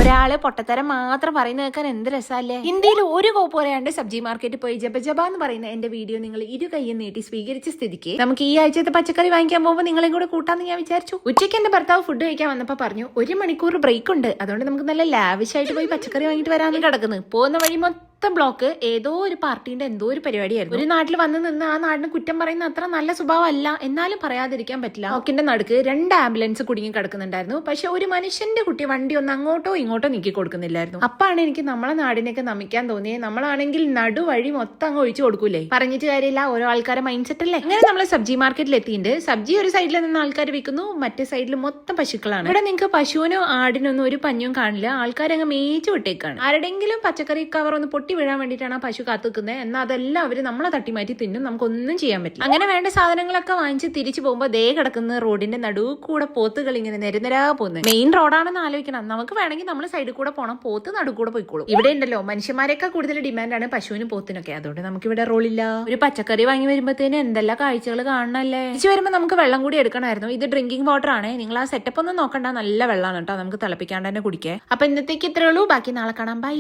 ഒരാള് പൊട്ടത്തരം മാത്രം പറയുന്ന കേൾക്കാൻ എന്ത് രസമല്ലേ. ഇന്ത്യയിൽ ഒരു കോപ്പ് പറയാണ്ട് സബ്ജി മാർക്കറ്റിൽ പോയി ജബ എന്ന് പറയുന്ന എന്റെ വീഡിയോ നിങ്ങൾ ഇരു കൈയും നീട്ടി സ്വീകരിച്ച സ്ഥിതിക്ക് നമുക്ക് ഈ ആഴ്ചത്തെ പച്ചക്കറി വാങ്ങിക്കാൻ പോകുമ്പോൾ നിങ്ങളെയും കൂടെ കൂട്ടാന്ന് ഞാൻ വിചാരിച്ചു. ഉച്ചയ്ക്ക് എന്റെ ഭർത്താവ് ഫുഡ് കഴിക്കാൻ വന്നപ്പോ പറഞ്ഞു 1 മണിക്കൂർ ബ്രേക്ക് ഉണ്ട്, അതുകൊണ്ട് നമുക്ക് നല്ല ലാവിഷായിട്ട് പോയി പച്ചക്കറി വാങ്ങിട്ട് വരാന്ന് കിടക്കുന്നു. പോകുന്ന വഴി മൊത്തം ബ്ലോക്ക്. ഏതോ ഒരു പാർട്ടിന്റെ എന്തോ ഒരു പരിപാടിയായിരുന്നു. ഒരു നാട്ടിൽ വന്ന് നിന്ന് ആ നാടിന് കുറ്റം പറയുന്ന അത്ര നല്ല സ്വഭാവമല്ല, എന്നാലും പറയാതിരിക്കാൻ പറ്റില്ല. ഓക്കിന്റെ നടുക്ക് 2 ആംബുലൻസ് കുടുങ്ങി കിടക്കുന്നുണ്ടായിരുന്നു. പക്ഷെ ഒരു മനുഷ്യന്റെ കുട്ടി വണ്ടി ഒന്ന് അങ്ങോട്ടോ ഇങ്ങോട്ടോ നീക്കി കൊടുക്കുന്നില്ലായിരുന്നു. അപ്പാണ് എനിക്ക് നമ്മളെ നാടിനൊക്കെ നമിക്കാൻ തോന്നിയത്. നമ്മളാണെങ്കിൽ നടുവഴി മൊത്തം അങ്ങ് ഒഴിച്ചു കൊടുക്കൂലേ. പറഞ്ഞിട്ട് കാര്യമില്ല, ഓരോ ആൾക്കാരെ മൈൻഡ് സെറ്റ് അല്ലേ. അങ്ങനെ നമ്മൾ സബ്ജി മാർക്കറ്റിൽ എത്തിയിട്ടുണ്ട്. സബ്ജി ഒരു സൈഡിൽ നിന്ന് ആൾക്കാർ വിൽക്കുന്നു, മറ്റേ സൈഡിൽ മൊത്തം പശുക്കളാണ്. ഇവിടെ നിങ്ങൾക്ക് പശുവിനോ ആടിനൊന്നും ഒരു പഞ്ഞും കാണില്ല. ആൾക്കാരങ്ങ് മേച്ചു വിട്ടേക്കാണ്. ആരുടെങ്കിലും പച്ചക്കറി കവർ ഒന്ന് പൊട്ടി വീഴാൻ വേണ്ടിയിട്ടാണ് ആ പശു കാത്തുക്കുന്നത്. എന്നാൽ അതെല്ലാം അവര് നമ്മളെ തട്ടിമാറ്റി തിന്നും, നമുക്കൊന്നും ചെയ്യാൻ പറ്റില്ല. അങ്ങനെ വേണ്ട സാധനങ്ങളൊക്കെ വാങ്ങിച്ച് തിരിച്ചു പോകുമ്പോൾ ദേ കിടക്കുന്ന റോഡിന്റെ നടുവ് കൂടെ പോത്തുകൾ ഇങ്ങനെ നിരനിരാ പോകുന്നത്. മെയിൻ റോഡാണെന്ന് ആലോചിക്കണം. നമുക്ക് വേണമെങ്കിൽ നമ്മൾ സൈഡിൽ കൂടെ പോകണം, പോത്ത് നടുക്കൂടെ പോയിക്കോളും. ഇവിടെ ഉണ്ടല്ലോ മനുഷ്യന്മാരെയൊക്കെ കൂടുതൽ ഡിമാൻഡാണ് പശുവിനും പോത്തിനൊക്കെ, അതുകൊണ്ട് നമുക്ക് ഇവിടെ റോളില്ല. ഒരു പച്ചക്കറി വാങ്ങി വരുമ്പോഴത്തേന് എന്തെല്ലാം കാഴ്ചകൾ കാണണല്ലേ. തിരിച്ചു വരുമ്പോൾ നമുക്ക് വെള്ളം കൂടി എടുക്കണമായിരുന്നു. ഇത് ഡ്രിങ്കിങ് വാട്ടർ ആണ്. നിങ്ങൾ ആ സെറ്റപ്പ് ഒന്നും നോക്കണ്ട, നല്ല വെള്ളമാണ് കേട്ടോ, നമുക്ക് തിളപ്പിക്കാണ്ട് തന്നെ കുടിക്കേ. അപ്പൊ ഇന്നത്തേക്ക് ഇത്രേ ഉള്ളൂ, ബാക്കി നാളെ കാണാം. ബൈ.